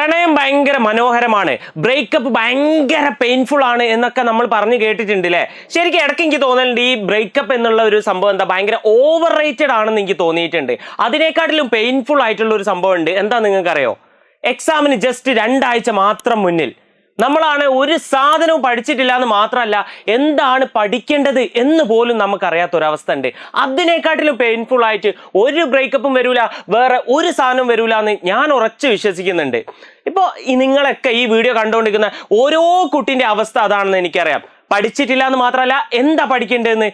പ്രണയം ഭയങ്കര മനോഹരമാണ്, ബ്രേക്കപ്പ് ഭയങ്കര പെയിൻഫുൾ ആണ് എന്നൊക്കെ നമ്മൾ പറഞ്ഞു കേട്ടിട്ടുണ്ട് അല്ലേ. ശരിക്കും ഇടയ്ക്ക് എനിക്ക് തോന്നലുണ്ട് ഈ ബ്രേക്കപ്പ് എന്നുള്ള ഒരു സംഭവം എന്താ ഭയങ്കര ഓവർ റേറ്റഡ് ആണെന്ന് എനിക്ക് തോന്നിയിട്ടുണ്ട്. അതിനേക്കാട്ടിലും പെയിൻഫുൾ ആയിട്ടുള്ള ഒരു സംഭവം ഉണ്ട്. എന്താ നിങ്ങൾക്കറിയോ? എക്സാമിന് ജസ്റ്റ് 2 ആഴ്ച മാത്രം മുന്നിൽ നമ്മളാണ് ഒരു സാധനവും പഠിച്ചിട്ടില്ല എന്ന് മാത്രമല്ല, എന്താണ് പഠിക്കേണ്ടത് എന്ന് പോലും നമുക്കറിയാത്തൊരവസ്ഥ ഉണ്ട്. അതിനേക്കാട്ടിലും പെയിൻഫുൾ ആയിട്ട് ഒരു ബ്രേക്കപ്പും വരൂല, വേറെ ഒരു സാധനവും വരൂല എന്ന് ഞാൻ ഉറച്ചു വിശ്വസിക്കുന്നുണ്ട്. ഇപ്പോൾ നിങ്ങളൊക്കെ ഈ വീഡിയോ കണ്ടുകൊണ്ടിരിക്കുന്ന ഓരോ കുട്ടിൻ്റെ അവസ്ഥ അതാണെന്ന് എനിക്കറിയാം. പഠിച്ചിട്ടില്ല എന്ന് മാത്രമല്ല, എന്താ പഠിക്കേണ്ടതെന്ന്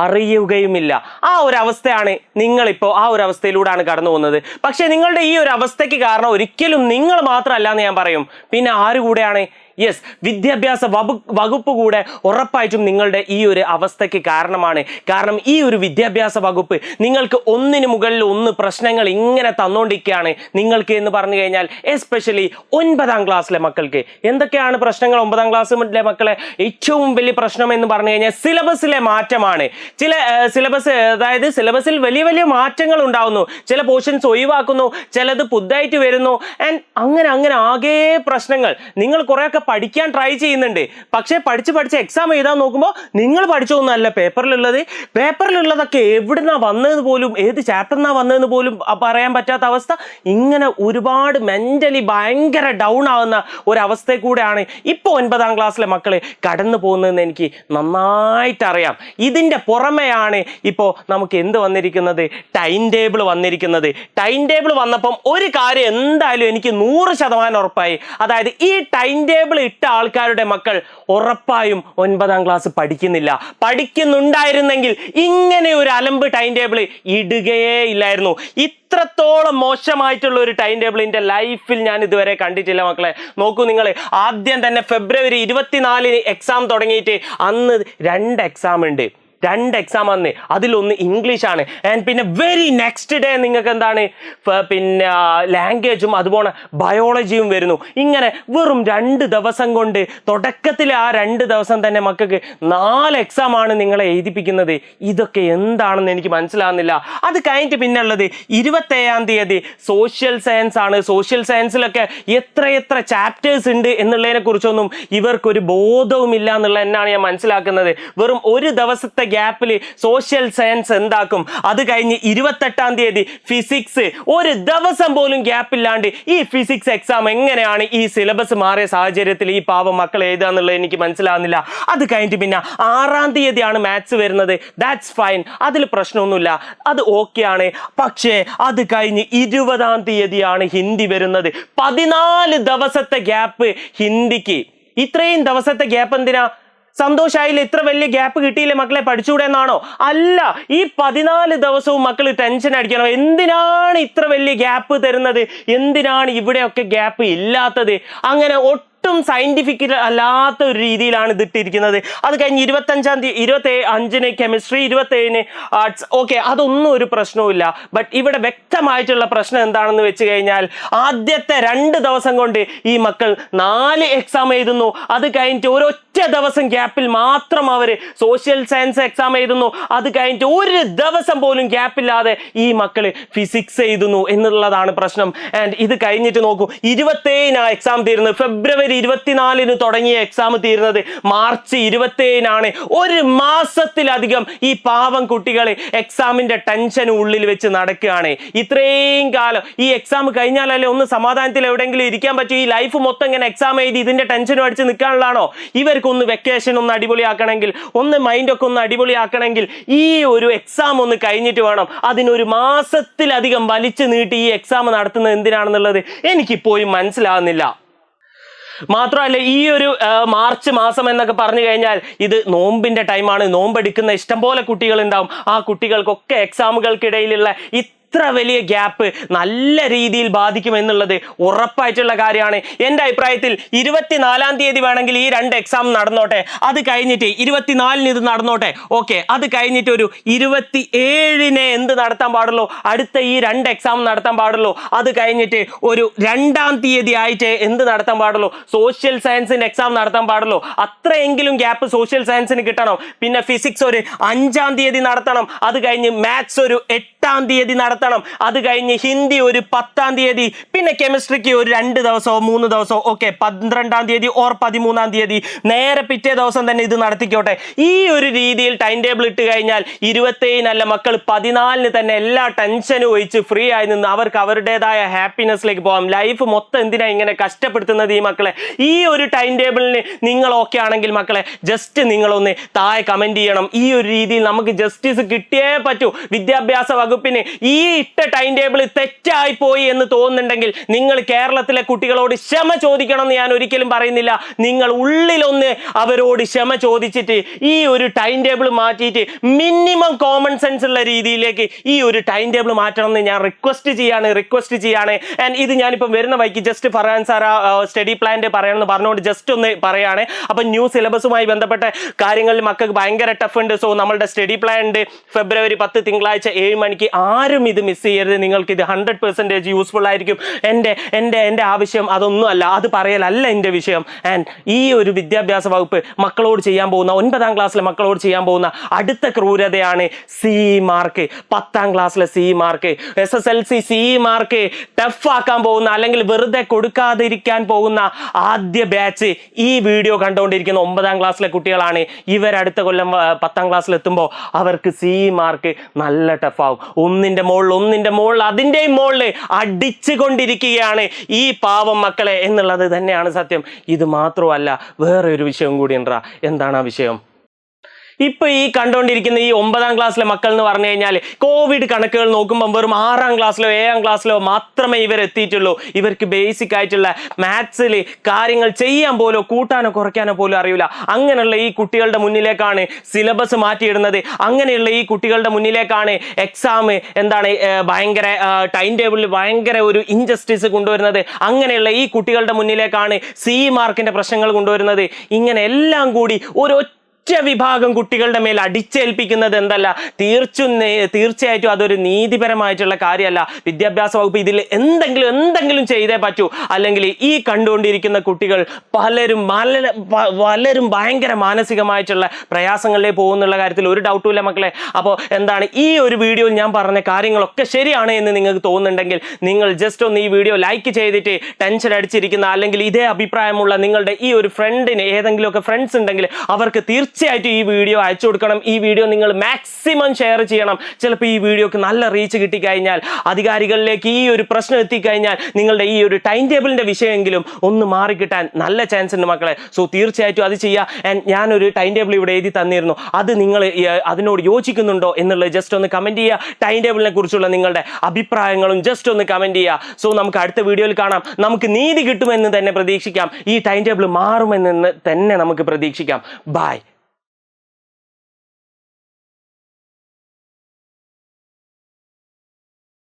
അറിയുകയുമില്ല. ആ ഒരു അവസ്ഥയാണ് നിങ്ങളിപ്പോൾ, ആ ഒരു അവസ്ഥയിലൂടെയാണ് കടന്നു പോകുന്നത്. പക്ഷെ നിങ്ങളുടെ ഈ ഒരു അവസ്ഥയ്ക്ക് കാരണം ഒരിക്കലും നിങ്ങൾ മാത്രമല്ല എന്ന് ഞാൻ പറയും. പിന്നെ ആര് കൂടെയാണ്? യെസ്, വിദ്യാഭ്യാസ വകുപ്പ് കൂടെ ഉറപ്പായിട്ടും നിങ്ങളുടെ ഈ ഒരു അവസ്ഥയ്ക്ക് കാരണമാണ്. കാരണം ഈ ഒരു വിദ്യാഭ്യാസ വകുപ്പ് നിങ്ങൾക്ക് ഒന്നിന് മുകളിൽ ഒന്ന് പ്രശ്നങ്ങൾ ഇങ്ങനെ തന്നുകൊണ്ടിരിക്കുകയാണ് നിങ്ങൾക്ക് എന്ന് പറഞ്ഞു കഴിഞ്ഞാൽ. എസ്പെഷ്യലി 9ാം ക്ലാസ്സിലെ മക്കൾക്ക് എന്തൊക്കെയാണ് പ്രശ്നങ്ങൾ? 9ാം ക്ലാസ്സിലെ മക്കളെ ഏറ്റവും വലിയ പ്രശ്നം എന്ന് പറഞ്ഞു കഴിഞ്ഞാൽ സിലബസിലെ മാറ്റമാണ്. ചില അതായത് സിലബസിൽ വലിയ വലിയ മാറ്റങ്ങൾ ഉണ്ടാവുന്നു, ചില പോർഷൻസ് ഒഴിവാക്കുന്നു, ചിലത് പുതുതായിട്ട് വരുന്നു. ആൻഡ് അങ്ങനെ ആകെ പ്രശ്നങ്ങൾ. നിങ്ങൾ കുറേയൊക്കെ പഠിക്കാൻ ട്രൈ ചെയ്യുന്നുണ്ട്, പക്ഷേ പഠിച്ച് എക്സാം എഴുതാൻ നോക്കുമ്പോൾ നിങ്ങൾ പഠിച്ചൊന്നല്ല പേപ്പറിലുള്ളതൊക്കെ എവിടുന്നാ വന്നതെന്ന് പോലും, ഏത് ചാപ്റ്ററിനാ വന്നതെന്ന് പോലും പറയാൻ പറ്റാത്ത അവസ്ഥ. ഇങ്ങനെ ഒരുപാട് മെന്റലി ഭയങ്കര ഡൗൺ ആവുന്ന ഒരവസ്ഥയിൽ കൂടെയാണ് ഇപ്പോൾ 9ാം ക്ലാസ്സിലെ മക്കള് കടന്നു പോകുന്നതെന്ന് എനിക്ക് നന്നായിട്ടറിയാം. ഇതിൻ്റെ പുറമെയാണ് ഇപ്പോൾ നമുക്ക് എന്ത് വന്നിരിക്കുന്നത്? ടൈം ടേബിൾ വന്നിരിക്കുന്നത്. ടൈം ടേബിൾ വന്നപ്പം ഒരു കാര്യം എന്തായാലും എനിക്ക് 100% ഉറപ്പായി. അതായത് ഈ ടൈം ടേബിൾ ഇട്ട ആൾക്കാരുടെ മക്കൾ ഉറപ്പായും 9ാം ക്ലാസ് പഠിക്കുന്നുണ്ടായിരുന്നെങ്കിൽ ഇങ്ങനെ ഒരു അലമ്പ് ടൈം ടേബിൾ ഇടുകയേ ഇല്ലായിരുന്നു. ഇത്രത്തോളം മോശമായിട്ടുള്ള ഒരു ടൈം ടേബിൾ എൻ്റെ ലൈഫിൽ ഞാൻ ഇതുവരെ കണ്ടിട്ടില്ല മക്കളെ. നോക്കൂ നിങ്ങൾ, ആദ്യം തന്നെ ഫെബ്രുവരി 24 എക്സാം തുടങ്ങിയിട്ട് അന്ന് 2 എക്സാം ഉണ്ട്. 2 എക്സാം അന്ന്, അതിലൊന്ന് ഇംഗ്ലീഷാണ്. ആൻഡ് പിന്നെ വെരി നെക്സ്റ്റ് ഡേ നിങ്ങൾക്ക് എന്താണ്, പിന്നെ ലാംഗ്വേജും അതുപോലെ ബയോളജിയും വരുന്നു. ഇങ്ങനെ വെറും 2 ദിവസം കൊണ്ട്, തുടക്കത്തിൽ ആ 2 ദിവസം തന്നെ മക്കൾക്ക് 4 എക്സാമാണ് നിങ്ങളെ എഴുതിപ്പിക്കുന്നത്. ഇതൊക്കെ എന്താണെന്ന് എനിക്ക് മനസ്സിലാകുന്നില്ല. അത് കഴിഞ്ഞിട്ട് പിന്നെ ഉള്ളത് 27ാം തീയതി സോഷ്യൽ സയൻസ് ആണ്. സോഷ്യൽ സയൻസിലൊക്കെ എത്ര ചാപ്റ്റേഴ്സ് ഉണ്ട് എന്നുള്ളതിനെ കുറിച്ചൊന്നും ഇവർക്കൊരു ബോധവുമില്ല എന്നുള്ള എന്നാണ് ഞാൻ മനസ്സിലാക്കുന്നത്. വെറും ഒരു ദിവസത്തെ ഗ്യാപ്പിൽ സോഷ്യൽ സയൻസ് എന്താക്കും. അത് കഴിഞ്ഞ് 28ാം തീയതി ഫിസിക്സ്. ഒരു ദിവസം പോലും ഗ്യാപ്പില്ലാണ്ട് ഈ ഫിസിക്സ് എക്സാം എങ്ങനെയാണ് ഈ സിലബസ് മാറിയ സാഹചര്യത്തിൽ ഈ പാവം മക്കൾ എഴുതുക എന്നുള്ളത് എനിക്ക് മനസ്സിലാവുന്നില്ല. അത് കഴിഞ്ഞിട്ട് പിന്നെ 6ാം തീയതിയാണ് മാത്സ് വരുന്നത്. ദാറ്റ്സ് ഫൈൻ, അതിൽ പ്രശ്നമൊന്നുമില്ല, അത് ഓക്കെ ആണ്. പക്ഷേ അത് കഴിഞ്ഞ് 20ാം തീയതിയാണ് ഹിന്ദി വരുന്നത്. 14 ദിവസത്തെ ഗ്യാപ്പ് ഹിന്ദിക്ക്. ഇത്രയും ദിവസത്തെ ഗ്യാപ്പ് എന്തിനാ? സന്തോഷായില്ല, ഇത്ര വലിയ ഗ്യാപ്പ് കിട്ടിയില്ലേ മക്കളെ, പഠിച്ചുകൂടെ എന്നാണോ? അല്ല, ഈ 14 ദിവസവും മക്കൾ ടെൻഷൻ അടിക്കണം. എന്തിനാണ് ഇത്ര വലിയ ഗ്യാപ്പ് തരുന്നത്? എന്തിനാണ് ഇവിടെയൊക്കെ ഗ്യാപ്പ് ഇല്ലാത്തത്? അങ്ങനെ സയന്റിഫിക് അല്ലാത്ത ഒരു രീതിയിലാണ് ഇതിട്ടിരിക്കുന്നത്. അത് കഴിഞ്ഞ് 25ാം തീയതി 25ന് കെമിസ്ട്രി, 27ന് ആർട്സ്. ഓക്കെ, അതൊന്നും ഒരു പ്രശ്നവുമില്ല. ബട്ട് ഇവിടെ വ്യക്തമായിട്ടുള്ള പ്രശ്നം എന്താണെന്ന് വെച്ച് കഴിഞ്ഞാൽ, ആദ്യത്തെ 2 ദിവസം കൊണ്ട് ഈ മക്കൾ 4 എക്സാം എഴുതുന്നു. അത് കഴിഞ്ഞിട്ട് ഒരൊറ്റ ദിവസം ഗ്യാപ്പിൽ മാത്രം അവർ സോഷ്യൽ സയൻസ് എക്സാം എഴുതുന്നു. അത് കഴിഞ്ഞിട്ട് ഒരു ദിവസം പോലും ഗ്യാപ്പില്ലാതെ ഈ മക്കൾ ഫിസിക്സ് എഴുതുന്നു എന്നുള്ളതാണ് പ്രശ്നം. ആൻഡ് ഇത് കഴിഞ്ഞിട്ട് നോക്കൂ, 27 എക്സാം തീരുന്നത്. ഫെബ്രുവരി 24 തുടങ്ങിയ എക്സാം തീരുന്നത് മാർച്ച് 27 ഒരു മാസത്തിലധികം ഈ പാവം കുട്ടികൾ എക്സാമിന്റെ ടെൻഷൻ ഉള്ളിൽ വെച്ച് നടക്കുകയാണ്. ഇത്രയും കാലം ഈ എക്സാം കഴിഞ്ഞാലല്ലേ ഒന്ന് സമാധാനത്തിൽ എവിടെയെങ്കിലും ഇരിക്കാൻ പറ്റും. ഈ ലൈഫ് മൊത്തം ഇങ്ങനെ എക്സാം എഴുതി ഇതിന്റെ ടെൻഷനും അടിച്ച് നിൽക്കാനുള്ളതാണോ? ഇവർക്കൊന്ന് വെക്കേഷൻ ഒന്ന് അടിപൊളിയാക്കണമെങ്കിൽ, ഒന്ന് മൈൻഡൊക്കെ ഒന്ന് അടിപൊളിയാക്കണമെങ്കിൽ ഈ ഒരു എക്സാം ഒന്ന് കഴിഞ്ഞിട്ട് വേണം. അതിനൊരു മാസത്തിലധികം വലിച്ചു നീട്ടി ഈ എക്സാം നടത്തുന്നത് എന്തിനാണെന്നുള്ളത് എനിക്കിപ്പോഴും മനസ്സിലാകുന്നില്ല. മാത്രമല്ല, ഈ ഒരു മാർച്ച് മാസം എന്നൊക്കെ പറഞ്ഞു കഴിഞ്ഞാൽ ഇത് നോമ്പിന്റെ ടൈമാണ്. നോമ്പെടുക്കുന്ന ഇഷ്ടംപോലെ കുട്ടികൾ ഉണ്ടാവും. ആ കുട്ടികൾക്കൊക്കെ എക്സാമുകൾക്കിടയിലുള്ള ഇത്ര വലിയ ഗ്യാപ്പ് നല്ല രീതിയിൽ ബാധിക്കുമെന്നുള്ളത് ഉറപ്പായിട്ടുള്ള കാര്യമാണ്. എൻ്റെ അഭിപ്രായത്തിൽ 24ാം തീയതി വേണമെങ്കിൽ ഈ 2 എക്സാം നടന്നോട്ടെ. അത് കഴിഞ്ഞിട്ട് 24ന് ഇത് നടന്നോട്ടെ. ഓക്കെ, അത് കഴിഞ്ഞിട്ട് ഒരു 27ന് എന്ത് നടത്താൻ പാടുള്ളൂ? അടുത്ത ഈ 2 എക്സാം നടത്താൻ പാടുള്ളൂ. അത് കഴിഞ്ഞിട്ട് ഒരു 2ാം തീയതി ആയിട്ട് എന്ത് നടത്താൻ പാടുള്ളൂ? സോഷ്യൽ സയൻസിന്റെ എക്സാം നടത്താൻ പാടുള്ളൂ. അത്രയെങ്കിലും ഗ്യാപ്പ് സോഷ്യൽ സയൻസിന് കിട്ടണം. പിന്നെ ഫിസിക്സ് ഒരു 5ാം തീയതി നടത്തണം. അത് കഴിഞ്ഞ് മാത്സ് ഒരു 8ാം തീയതി നടത്തണം. നടത്തണം. അത് കഴിഞ്ഞ് ഹിന്ദി ഒരു 10-ാം തീയതി, പിന്നെ കെമിസ്ട്രിക്ക് ഒരു 2 ദിവസമോ 3 ദിവസമോ, ഓക്കെ 12-ാം തീയതി ഓർ 13-ാം തീയതി, നേരെ പിറ്റേ ദിവസം തന്നെ ഇത് നടത്തിക്കോട്ടെ. ഈ ഒരു രീതിയിൽ ടൈം ടേബിൾ ഇട്ട് കഴിഞ്ഞാൽ 27-നല്ല മക്കൾ 14-ന് തന്നെ എല്ലാ ടെൻഷനും ഒഴിച്ച് ഫ്രീ ആയി നിന്ന് അവർക്ക് അവരുടേതായ ഹാപ്പിനെസ്സിലേക്ക് പോകാം. ലൈഫ് മൊത്തം എന്തിനാ ഇങ്ങനെ കഷ്ടപ്പെടുത്തുന്നത് ഈ മക്കളെ? ഈ ഒരു ടൈം ടേബിളിന് നിങ്ങൾ ഓക്കെ ആണെങ്കിൽ മക്കളെ ജസ്റ്റ് നിങ്ങളൊന്ന് താഴെ കമന്റ് ചെയ്യണം. ഈ ഒരു രീതിയിൽ നമുക്ക് ജസ്റ്റിസ് കിട്ടിയേ പറ്റൂ. വിദ്യാഭ്യാസ വകുപ്പിന് ഈ ഇട്ട ടൈം ടേബിൾ തെറ്റായി പോയി എന്ന് തോന്നുന്നുണ്ടെങ്കിൽ നിങ്ങൾ കേരളത്തിലെ കുട്ടികളോട് ക്ഷമ ചോദിക്കണം എന്ന് ഞാൻ ഒരിക്കലും പറയുന്നില്ല. നിങ്ങൾ ഉള്ളിലൊന്ന് അവരോട് ക്ഷമ ചോദിച്ചിട്ട് ഈ ഒരു ടൈം ടേബിൾ മാറ്റിയിട്ട് മിനിമം കോമൺ സെൻസ് ഉള്ള രീതിയിലേക്ക് ഈ ഒരു ടൈം ടേബിൾ മാറ്റണം എന്ന് ഞാൻ റിക്വസ്റ്റ് ചെയ്യാണ്. ആൻഡ് ഇത് ഞാനിപ്പം വരുന്ന വഴിക്ക് ജസ്റ്റ് ഫർഹാൻ സാർ സ്റ്റഡി പ്ലാൻ്റെ പറയണമെന്ന് പറഞ്ഞുകൊണ്ട് ജസ്റ്റ് ഒന്ന് പറയാണ്. അപ്പം ന്യൂ സിലബസുമായി ബന്ധപ്പെട്ട കാര്യങ്ങളിൽ മക്കൾക്ക് ഭയങ്കര ടഫ് ഉണ്ട്. സോ നമ്മളുടെ സ്റ്റഡി പ്ലാൻ ഉണ്ട് ഫെബ്രുവരി 10 തിങ്കളാഴ്ച 7 മണിക്ക്. ആരും ഇത് മിസ് ചെയ്യരുത്. നിങ്ങൾക്ക് ഇത് 100% യൂസ്ഫുൾ ആയിരിക്കും. എൻ്റെ ആവശ്യം അതൊന്നും അല്ല, അത് പറയലല്ല എൻ്റെ വിഷയം. ആൻഡ് ഈ ഒരു വിദ്യാഭ്യാസ വകുപ്പ് മക്കളോട് ചെയ്യാൻ പോകുന്ന 9-ാം ക്ലാസ്സിലെ മക്കളോട് ചെയ്യാൻ പോകുന്ന അടുത്ത ക്രൂരതയാണ് സി മാർക്ക്. 10-ാം ക്ലാസ്സിലെ C mark, SSLC C mark tough ആക്കാൻ പോകുന്ന, അല്ലെങ്കിൽ വെറുതെ കൊടുക്കാതിരിക്കാൻ പോകുന്ന ആദ്യ ബാച്ച് ഈ വീഡിയോ കണ്ടുകൊണ്ടിരിക്കുന്ന 9-ാം ക്ലാസ്സിലെ കുട്ടികളാണ്. ഇവരടുത്ത കൊല്ലം 10-ാം ക്ലാസ്സിൽ എത്തുമ്പോൾ അവർക്ക് സി മാർക്ക് നല്ല ടഫാവും. ഒന്നിൻ്റെ മുകളിൽ അതിൻ്റെയും മുകളിൽ അടിച്ചു കൊണ്ടിരിക്കുകയാണ് ഈ പാവം മക്കളെ എന്നുള്ളത് തന്നെയാണ് സത്യം. ഇത് മാത്രമല്ല, വേറെ ഒരു വിഷയം കൂടി ഉണ്ടാ. എന്താണ് ആ വിഷയം? ഇപ്പൊ ഈ കണ്ടുകൊണ്ടിരിക്കുന്ന ഈ 9-ാം ക്ലാസ്സിലെ മക്കൾ എന്ന് പറഞ്ഞു കഴിഞ്ഞാൽ കോവിഡ് കണക്കുകൾ നോക്കുമ്പോൾ വെറും 6-ാം ക്ലാസ്സിലോ 7-ാം ക്ലാസ്സിലോ മാത്രമേ ഇവർ എത്തിയിട്ടുള്ളൂ. ഇവർക്ക് ബേസിക് ആയിട്ടുള്ള മാത്സിൽ കാര്യങ്ങൾ ചെയ്യാൻ പോലോ കൂട്ടാനോ കുറയ്ക്കാനോ പോലും അറിയില്ല. അങ്ങനെയുള്ള ഈ കുട്ടികളുടെ മുന്നിലേക്കാണ് സിലബസ് മാറ്റിയിടുന്നത്. അങ്ങനെയുള്ള ഈ കുട്ടികളുടെ മുന്നിലേക്കാണ് എക്സാം ഭയങ്കര ടൈം ടേബിളിൽ ഭയങ്കര ഒരു ഇൻജസ്റ്റിസ് കൊണ്ടുവരുന്നത്. അങ്ങനെയുള്ള ഈ കുട്ടികളുടെ മുന്നിലേക്കാണ് സി മാർക്കിന്റെ പ്രശ്നങ്ങൾ കൊണ്ടുവരുന്നത്. ഇങ്ങനെ എല്ലാം കൂടി ഒരു വിഭാഗം കുട്ടികളുടെ മേൽ അടിച്ചേൽപ്പിക്കുന്നത് എന്തല്ല, തീർച്ചയായിട്ടും അതൊരു നീതിപരമായിട്ടുള്ള കാര്യമല്ല. വിദ്യാഭ്യാസ വകുപ്പ് ഇതിൽ എന്തെങ്കിലും ചെയ്തേ പറ്റൂ. അല്ലെങ്കിൽ ഈ കണ്ടുകൊണ്ടിരിക്കുന്ന കുട്ടികൾ പലരും ഭയങ്കര മാനസികമായിട്ടുള്ള പ്രയാസങ്ങളിലേക്ക് പോകുന്നുള്ള കാര്യത്തിൽ ഒരു ഡൗട്ടും ഇല്ല മക്കളെ. അപ്പോൾ ഈ ഒരു വീഡിയോയിൽ ഞാൻ പറഞ്ഞ കാര്യങ്ങളൊക്കെ ശരിയാണ് എന്ന് നിങ്ങൾക്ക് തോന്നുന്നുണ്ടെങ്കിൽ നിങ്ങൾ ജസ്റ്റ് ഒന്ന് ഈ വീഡിയോ ലൈക്ക് ചെയ്തിട്ട് ടെൻഷൻ അടിച്ചിരിക്കുന്ന, അല്ലെങ്കിൽ ഇതേ അഭിപ്രായമുള്ള നിങ്ങളുടെ ഈ ഒരു ഫ്രണ്ടിന് ഏതെങ്കിലുമൊക്കെ ഫ്രണ്ട്സ് ഉണ്ടെങ്കിൽ അവർക്ക് തീർച്ചയായിട്ടും ഈ വീഡിയോ അയച്ചു കൊടുക്കണം. ഈ വീഡിയോ നിങ്ങൾ മാക്സിമം ഷെയർ ചെയ്യണം. ചിലപ്പോൾ ഈ വീഡിയോക്ക് നല്ല റീച്ച് കിട്ടിക്കഴിഞ്ഞാൽ, അധികാരികളിലേക്ക് ഈ ഒരു പ്രശ്നം എത്തിക്കഴിഞ്ഞാൽ നിങ്ങളുടെ ഈ ഒരു ടൈം ടേബിളിന്റെ വിഷയമെങ്കിലും ഒന്ന് മാറിക്കിട്ടാൻ നല്ല ചാൻസ് ഉണ്ട് മക്കളെ. സോ തീർച്ചയായിട്ടും അത് ചെയ്യുക. ആൻഡ് ഞാനൊരു ടൈം ടേബിൾ ഇവിടെ എഴുതി തന്നിരുന്നു. അത് നിങ്ങൾ അതിനോട് യോജിക്കുന്നുണ്ടോ എന്നുള്ളത് ജസ്റ്റ് ഒന്ന് കമന്റ് ചെയ്യുക. ടൈം ടേബിളിനെ കുറിച്ചുള്ള നിങ്ങളുടെ അഭിപ്രായങ്ങളും ജസ്റ്റ് ഒന്ന് കമന്റ് ചെയ്യുക. സോ നമുക്ക് അടുത്ത വീഡിയോയിൽ കാണാം. നമുക്ക് നീതി കിട്ടുമെന്ന് തന്നെ പ്രതീക്ഷിക്കാം. ഈ ടൈം ടേബിൾ മാറുമെന്ന് തന്നെ നമുക്ക് പ്രതീക്ഷിക്കാം. ബൈ.